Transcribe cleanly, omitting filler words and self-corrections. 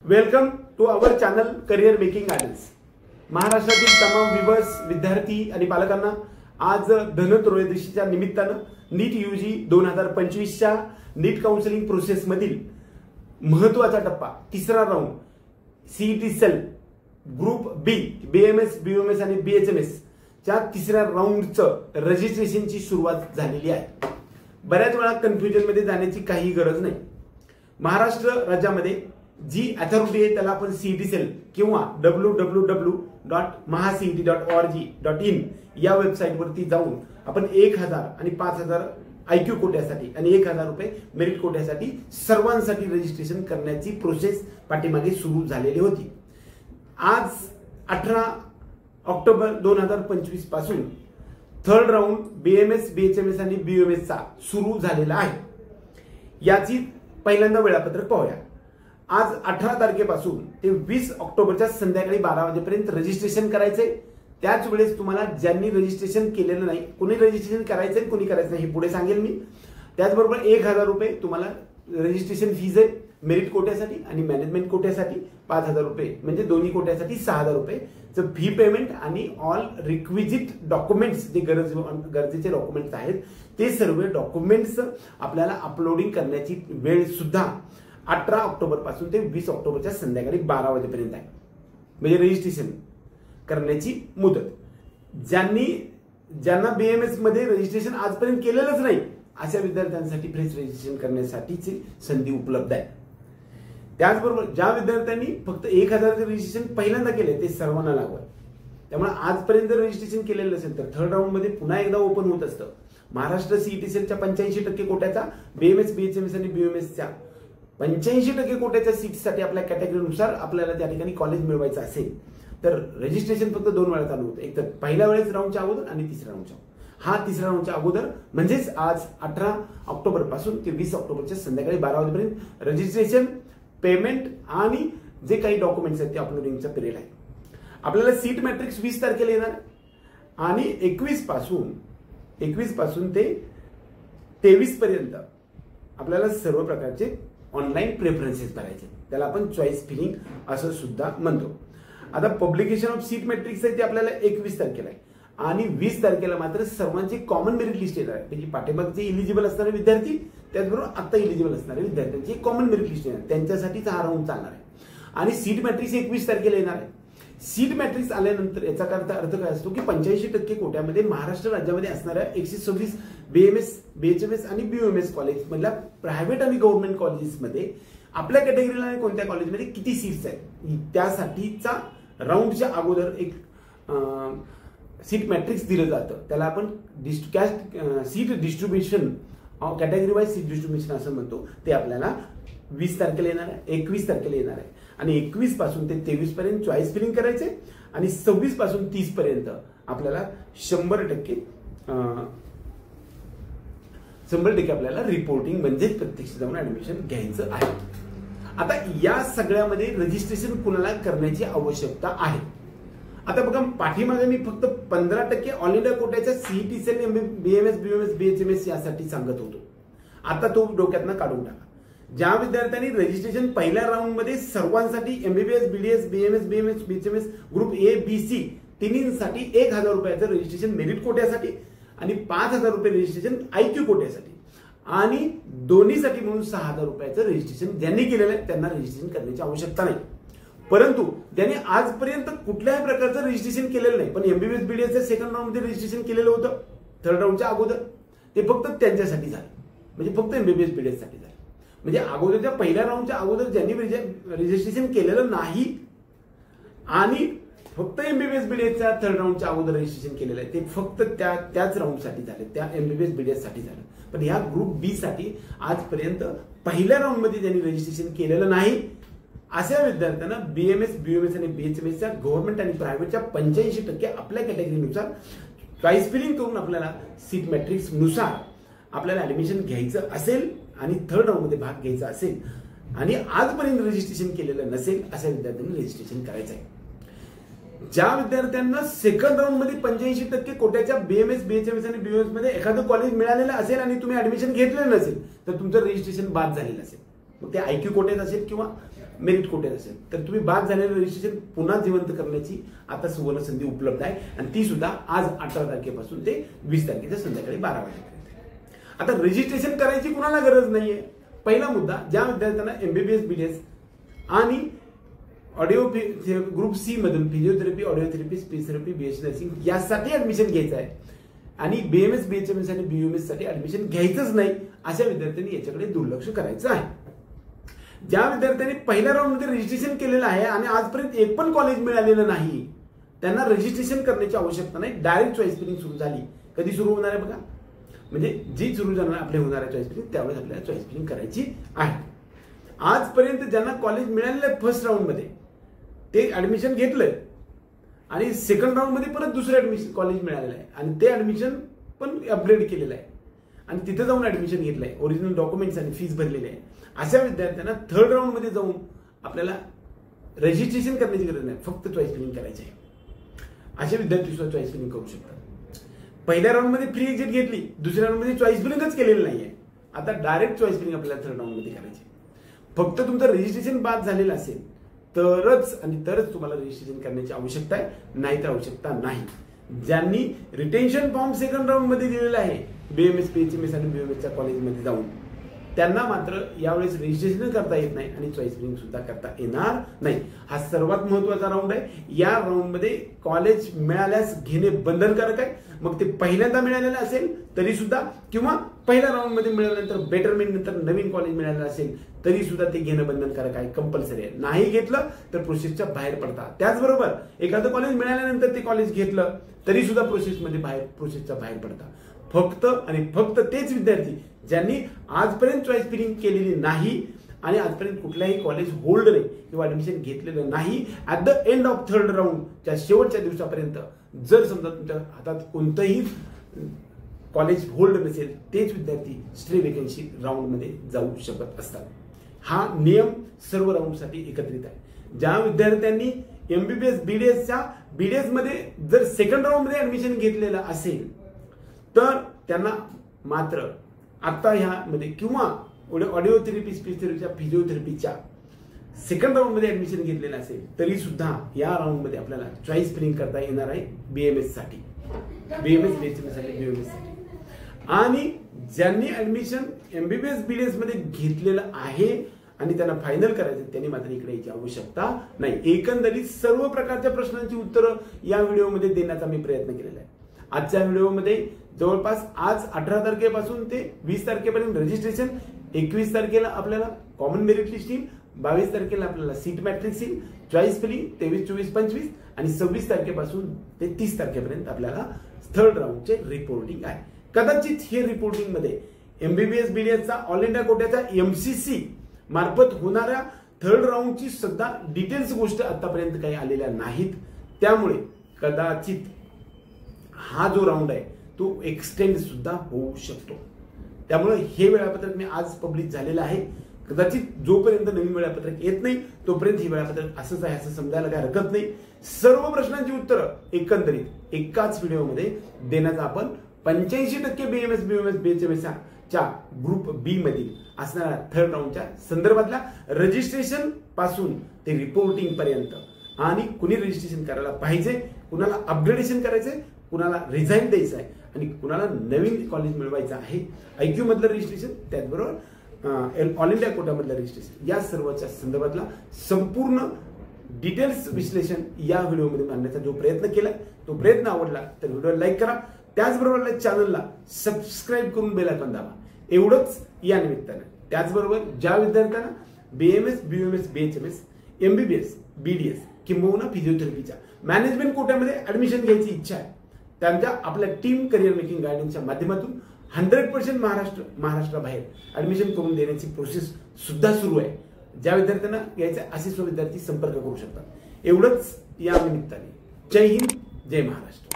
Welcome to our channel career making guidance. महाराष्ट्रातील तमाम viewers, विद्यार्थी आणि पालकांना आज धनत्रयोदशीच्या निमित्तानं नीट यूजी 2025च्या नीट काउन्सिलिंग प्रोसेस मधील महत्त्वाचा टप्पा तिसरा round CET cell group B BMS, BOMS आणि बीएचएमएस च्या तिसऱ्या राऊंडचं रजिस्ट्रेशनची सुरुवात झालेली आहे। बऱ्याच वेळा कन्फ्युजन मध्ये जाण्याची काही गरज नाही। महाराष्ट्र राज्यामध्ये जी अथॉरिटी आहे त्याला आपण सीईटी सेल किंवा www.mahacet.org.in या वेबसाईट वरती जाऊन आपण 1000 आणि 5000 आयक्यू कोट्यासाठी आणि 1000 रुपये मेरिट कोट्यासाठी सर्वांसाठी रजिस्ट्रेशन करण्याची प्रोसेस पाठीमागे सुरू झालेली होती। आज 18 ऑक्टोबर 2025 पासून थर्ड राऊंड बीएमएस, बीएचएमएस आणि बीओएमएस चा सुरू झालेला आहे। याची पहिल्यांदा वेळापत्रक पाहूया। आज 18 तारखेपासून ते 20 ऑक्टोबरच्या संध्याकाळी 12 वाजेपर्यंत रजिस्ट्रेशन करायचे। त्याच वेळेस तुम्हाला ज्यांनी रजिस्ट्रेशन केलेलं नाही, कोणी रजिस्ट्रेशन करायचंय कोणी करायचं नाही हे पुढे सांगेल मी। त्याचबरोबर 1000 रुपये तुम्हाला रजिस्ट्रेशन फीज आहे मेरिट कोट्यासाठी आणि मॅनेजमेंट कोट्यासाठी 5000 रुपये, म्हणजे दोन्ही कोट्यासाठी 6000 रुपये फी पेमेंट आणि ऑल रिक्विजिट डॉक्युमेंट्स जे गरजेचे डॉक्युमेंट्स आहेत ते सर्व डॉक्युमेंट्स आपल्याला अपलोडिंग करण्याची वेळ सुद्धा 18 ऑक्टोबर पासून ते 20 ऑक्टोबरच्या संध्याकाळी 12 वाजेपर्यंत आहे, म्हणजे रजिस्ट्रेशन करण्याची मुदत। ज्यांना बीएमएस मध्ये रजिस्ट्रेशन आजपर्यंत केलेलंच नाही अशा विद्यार्थ्यांसाठी फ्रेश रजिस्ट्रेशन करण्यासाठीची संधी उपलब्ध आहे। त्याचबरोबर ज्या विद्यार्थ्यांनी फक्त 1000 रजिस्ट्रेशन पहिल्यांदा केले ते सर्वांना लागू आहे। त्यामुळे आजपर्यंत रजिस्ट्रेशन केलेलं नसेल तर थर्ड राऊंड मध्ये पुन्हा एकदा ओपन होत असतं। महाराष्ट्र सीईटी सेलच्या 85% कोट्याचा, बीएमएस, बीएचएमएस आणि बीओएमएसच्या 85% कोट्याच्या सीटसाठी आपल्या कॅटेगरीनुसार आपल्याला त्या ठिकाणी कॉलेज मिळवायचं असेल तर रजिस्ट्रेशन फक्त 2 वेळा चालू होतं, एक तर पहिल्या वेळेस राऊंडच्या अगोदर आणि तिसऱ्या राऊंडच्या। हा तिसऱ्या राऊंडच्या अगोदर म्हणजेच आज 18 ऑक्टोबर पासून ते 20 ऑक्टोबरच्या संध्याकाळी 12 वाजेपर्यंत रजिस्ट्रेशन, पेमेंट आणि जे काही डॉक्युमेंट्स आहेत ते अपलोडिंगचा पिरियड आहे। आपल्याला सीट मॅट्रिक्स 20 तारखेला येणार आणि 21 पासून ते 23 पर्यंत आपल्याला सर्व प्रकारचे ऑनलाईन प्रेफरन्सेस भरायचे, त्याला आपण चॉईस फिलिंग असं सुद्धा म्हणतो। आता पब्लिकेशन ऑफ सीट मॅट्रिक्स आहे ते आपल्याला 21 तारखेला आहे आणि 20 तारखेला मात्र सर्वांची कॉमन मेरिट लिस्ट येणार आहे, म्हणजे पाठीमागचे इलिजिबल असणारे विद्यार्थी त्याचबरोबर आता इलिजिबल असणारे विद्यार्थ्यांची कॉमन मेरिट लिस्ट येणार, त्यांच्यासाठीच हा राऊंड चालणार आहे। आणि सीट मॅट्रिक्स 21 तारखेला येणार आहे। सीट मॅट्रिक्स आल्यानंतर याचा अर्थ काय असतो की 85% कोट्यामध्ये महाराष्ट्र राज्यामध्ये असणाऱ्या 126 बीएमएस, बीएचएमएस आणि बीओएमएस कॉलेज मधल्या प्रायव्हेट आणि गव्हर्नमेंट कॉलेजेसमध्ये आपल्या कॅटेगरीला आणि कोणत्या कॉलेजमध्ये किती सीट्स आहेत त्यासाठीचा राऊंडच्या अगोदर एक सीट मॅट्रिक्स दिलं जातं, त्याला आपण seat distribution category wise seat distribution असं म्हणतो। ते आपल्याला 20 तारखेला येणार आहे, 21 तारखेला येणार आहे आणि 21 पासून ते 23 पर्यंत चॉईस फिलिंग करायचे आणि 26 पासून 30 पर्यंत आपल्याला 100% आपल्याला रिपोर्टिंग म्हणजेच प्रत्यक्ष जाऊन ऍडमिशन घ्यायचं आहे। आता या सगळ्यामध्ये रजिस्ट्रेशन कुणाला करण्याची आवश्यकता आहे? आता बघा, पाठीमागे मी फक्त 15% ऑल इंडिया कोट्याच्या CET cell, BMS, BOMS, BHMS यासाठी सांगत होतो। आता तो डोक्यातनं काढून टाका। ज्या विद्यार्थ्यांनी रजिस्ट्रेशन पहिल्या राऊंड मध्ये सर्वांसाठी MBBS, BDS, BMS, BMS, BHMS group A, B, C तिन्हींसाठी 1000 रुपयाचं रजिस्ट्रेशन मेरिट कोट्यासाठी आणि 5000 रुपये रजिस्ट्रेशन आयक्यू कोट्यासाठी आणि दोन्हीसाठी म्हणून 6000 रुपयाचं रजिस्ट्रेशन ज्यांनी केलेलं आहे त्यांना रजिस्ट्रेशन करण्याची आवश्यकता नाही। परंतु ज्यांनी आजपर्यंत कुठल्याही प्रकारचं रजिस्ट्रेशन केलेलं नाही पण एमबीबीएस, बीडीएस सेकंड राऊंड मध्ये रजिस्ट्रेशन केलेलं होतं थर्ड राऊंडच्या अगोदर, ते फक्त त्यांच्यासाठी झालं, म्हणजे फक्त एमबीबीएस, बीडीएस साठी झालं। म्हणजे अगोदरच्या पहिल्या राऊंडच्या अगोदर ज्यांनी रजिस्ट्रेशन केलेलं नाही आणि फक्त एमबीबीएस, बीडीएसच्या थर्ड राऊंडच्या अगोदर रजिस्ट्रेशन केलेलं आहे ते फक्त त्याच राऊंडसाठी झाले, त्या एमबीबीएस, बीडीएस साठी झालं। पण ह्या ग्रुप बी साठी आजपर्यंत पहिल्या राऊंड मध्ये ज्यांनी रजिस्ट्रेशन केलेलं नाही अशा विद्यार्थ्यांना बीएमएस, बीओएमएस आणि बीएचएमएसच्या गव्हर्नमेंट आणि प्रायव्हेटच्या 85% आपल्या कॅटेगरीनुसार चॉईस फिलिंग करून आपल्याला सीट मॅट्रिक्स नुसार आपल्याला ऍडमिशन घ्यायचं असेल आणि थर्ड राऊंड मध्ये भाग घ्यायचा असेल आणि आजपर्यंत रजिस्ट्रेशन केलेलं नसेल अशा विद्यार्थ्यांनी रजिस्ट्रेशन करायचं आहे। ज्या विद्यार्थ्यांना सेकंड राऊंड मध्ये 85% कोट्याच्या बीएमएस, बीएचएमएस आणि बीओएस मध्ये एखादं कॉलेज मिळालेलं असेल आणि तुम्ही ऍडमिशन घेतलेलं नसेल तर तुमचं रजिस्ट्रेशन बाद झालेलं असेल, मग ते आयक्यू कोट्यात असेल किंवा मेरिट कोट्यात असेल तर तुम्ही बाद झालेलं रजिस्ट्रेशन पुन्हा जिवंत करण्याची आता सुवर्ण संधी उपलब्ध आहे आणि ती सुद्धा आज 18 तारखेपासून ते 20 तारखेच्या संध्याकाळी 12 वाजेपर्यंत. आता रजिस्ट्रेशन करायची कुणाला गरज नाहीये. पहिला मुद्दा, ज्या विद्यार्थ्यांना एमबीबीएस बीडीएस आणि ऑडिओ ग्रुप सी मधून physiotherapy, audiotherapy, speech therapy, BSc nursing यासाठी ऍडमिशन घ्यायचं आहे आणि बीएमएस, बीएचएमएस आणि बीयूएमएस साठी ऍडमिशन घ्यायचंच नाही अशा विद्यार्थ्यांनी याच्याकडे दुर्लक्ष करायचं आहे. ज्या विद्यार्थ्यांनी पहिल्या राऊंड मध्ये रजिस्ट्रेशन केलेलं आहे आणि आजपर्यंत एक पण कॉलेज मिळालेलं नाही त्यांना रजिस्ट्रेशन करण्याची आवश्यकता नाही. डायरेक्ट चॉईस फिलिंग सुरू झाली. कधी सुरू होणार आहे बघा, म्हणजे जी सुरू जाणार आपले होणार आहे चॉईस फिलिंग त्यावेळेस आपल्याला चॉईस फिलिंग करायची आहे. आजपर्यंत ज्यांना कॉलेज मिळालेलं आहे फर्स्ट राऊंड मध्ये ते ऍडमिशन घेतलंय आणि सेकंड राऊंड मध्ये परत दुसरं ऍडमिशन कॉलेज मिळालेलं आहे आणि ते ऍडमिशन पण अपग्रेड केलेलं आहे आणि तिथे जाऊन ऍडमिशन घेतलंय, ओरिजिनल डॉक्युमेंट्स आणि फीस भरलेली आहे. अशा विद्यार्थ्यांना थर्ड राऊंड मध्ये जाऊन आपल्याला रजिस्ट्रेशन करण्याची गरज नाही, फक्त चॉईस फिलिंग करायची आहे. असे विद्यार्थी सुद्धा चॉईस फिलिंग करू शकतात. पहिल्या राऊंड मध्ये फ्री एक्झिट घेतली, दुसऱ्या राऊंड मध्ये चॉईस फिलिंगच केलेलं नाहीये. आता डायरेक्ट चॉईस फिलिंग आपल्याला थर्ड राऊंड मध्ये करायची. फक्त तुमचं रजिस्ट्रेशन बाद झालेलं असेल तरच तुम्हाला रजिस्ट्रेशन करण्याची आवश्यकता आहे, नाही तर आवश्यकता नाही. ज्यांनी रिटेन्शन फॉर्म सेकंड राऊंड मध्ये दिलेला आहे बीएमएस, बीएचएमएस आणि बीएमएसच्या कॉलेजमध्ये जाऊन त्यांना मात्र यावेळेस रजिस्ट्रेशन करता येत नाही आणि चॉईस फिलिंग सुद्धा करता येणार नाही. हा सर्वात महत्वाचा राऊंड आहे. या राऊंड मध्ये कॉलेज मिळाल्यास घेणे बंधनकारक आहे. मग ते पहिल्यांदा मिळालेलं असेल तरी सुद्धा किंवा पहिल्या राऊंड मध्ये मिळाल्यानंतर बेटरमेंट नंतर नवीन कॉलेज मिळालेलं असेल तरी सुद्धा ते घेणं बंधनकारक आहे, कंपल्सरी आहे. नाही घेतलं तर प्रोसेसच्या बाहेर पडतात. त्याचबरोबर एखादं कॉलेज मिळाल्यानंतर ते कॉलेज घेतलं तरी सुद्धा प्रोसेसच्या बाहेर पडतात. फक्त आणि फक्त तेच विद्यार्थी ज्यांनी आजपर्यंत चॉईस फिलिंग केलेली नाही आणि आजपर्यंत कुठल्याही कॉलेज होल्ड नाही किंवा ऍडमिशन घेतलेलं नाही, at the end of third राऊंडच्या शेवटच्या दिवसापर्यंत जर समजा तुमच्या हातात कोणतंही कॉलेज होल्ड नसेल तेच विद्यार्थी स्ट्रे वेकन्सी राऊंड मध्ये जाऊ शकत असतात. हा नियम सर्व राऊंडसाठी एकत्रित आहे. ज्या विद्यार्थ्यांनी एमबीबीएस, बीडीएस मध्ये जर सेकंड राऊंड मध्ये ऍडमिशन घेतलेलं असेल तर त्यांना मात्र आता ह्यामध्ये किंवा ऑडिओ थेरपी, स्पीच थेरपीच्या, फिजिओथेरपीच्या सेकंड राऊंड मध्ये ऍडमिशन घेतलेलं असेल तरी सुद्धा या राऊंड मध्ये आपल्याला चॉईस फिलिंग करता येणार आहे बीएमएस साठी, बीएमएस, बीएचएमएस साठी, बीएमएस साठी. आणि ज्यांनी ऍडमिशन एमबीबीएस, बीडीएस मध्ये घेतलेलं आहे आणि त्यांना फायनल करायचं त्यांनी मात्र इकडे यायची आवश्यकता नाही. एकंदरीत सर्व प्रकारच्या प्रश्नांची उत्तरं या व्हिडिओमध्ये देण्याचा मी प्रयत्न केलेला आहे. आजच्या व्हिडिओमध्ये जवळपास आज 18 तारखेपासून ते 20 तारखेपर्यंत रजिस्ट्रेशन, 21 तारखेला आपल्याला कॉमन मेरिट लिस्ट येईल, 22 तारखेला आपल्याला सीट मॅट्रिक्स येईल, चॉईस फिलिंग 23, 24, 25 आणि 26 तारखेपासून ते 30 तारखेपर्यंत आपल्याला थर्ड राऊंडचे रिपोर्टिंग आहे. कदाचित हे रिपोर्टिंग मध्ये एमबीबीएस, बीडीएसचा ऑल इंडिया कोट्याचा एमसीसी मार्फत होणाऱ्या थर्ड राऊंडची सुद्धा डिटेल्स गोष्ट आतापर्यंत काही आलेल्या नाहीत. त्यामुळे कदाचित हा जो राऊंड आहे तो एक्सटेंड सुद्धा होऊ शकतो. त्यामुळे हे वेळापत्रक मी आज पब्लिश झालेलं आहे. कदाचित जोपर्यंत नवीन वेळापत्रक येत नाही तोपर्यंत हे वेळापत्रक असंच आहे असं समजायला काही हरकत नाही. सर्व प्रश्नांची उत्तरं एकंदरीत एकाच व्हिडिओमध्ये देण्याचा आपण 85% बीएमएस, बीएमएस, बीएचएमएसच्या ग्रुप बी मधील असणाऱ्या थर्ड राऊंडच्या संदर्भातल्या रजिस्ट्रेशन पासून ते रिपोर्टिंग पर्यंत आणि कुणी रजिस्ट्रेशन करायला पाहिजे, कुणाला अपग्रेडेशन करायचंय, कुणाला रिझाईन द्यायचं आहे आणि कुणाला नवीन कॉलेज मिळवायचं आहे, आयक्यू मधलं रजिस्ट्रेशन, त्याचबरोबर ऑल इंडिया कोटामधलं रजिस्ट्रेशन, या सर्वच्या संदर्भातला संपूर्ण डिटेल्स विश्लेषण या व्हिडिओमध्ये मांडण्याचा जो प्रयत्न केला तो प्रयत्न आवडला तर व्हिडिओ लाईक करा. त्याचबरोबर चॅनलला सबस्क्राईब करून बेल आयकॉन दाबा. एवढंच या निमित्तानं. त्याचबरोबर ज्या विद्यार्थ्यांना BMS, BMS, BHMS, MBBS, BDS किंबहुना फिजिओथेरपीच्या मॅनेजमेंट कोट्यामध्ये ऍडमिशन घ्यायची इच्छा आहे त्यांच्या आपल्या टीम करिअर मेकिंग गायडन्सच्या माध्यमातून 100% महाराष्ट्राबाहेर ऍडमिशन करून देण्याची प्रोसेस सुद्धा सुरू आहे. ज्या विद्यार्थ्यांना घ्यायचं असे विद्यार्थी संपर्क करू शकतात. एवढंच या निमित्ताने. जय हिंद, जय महाराष्ट्र.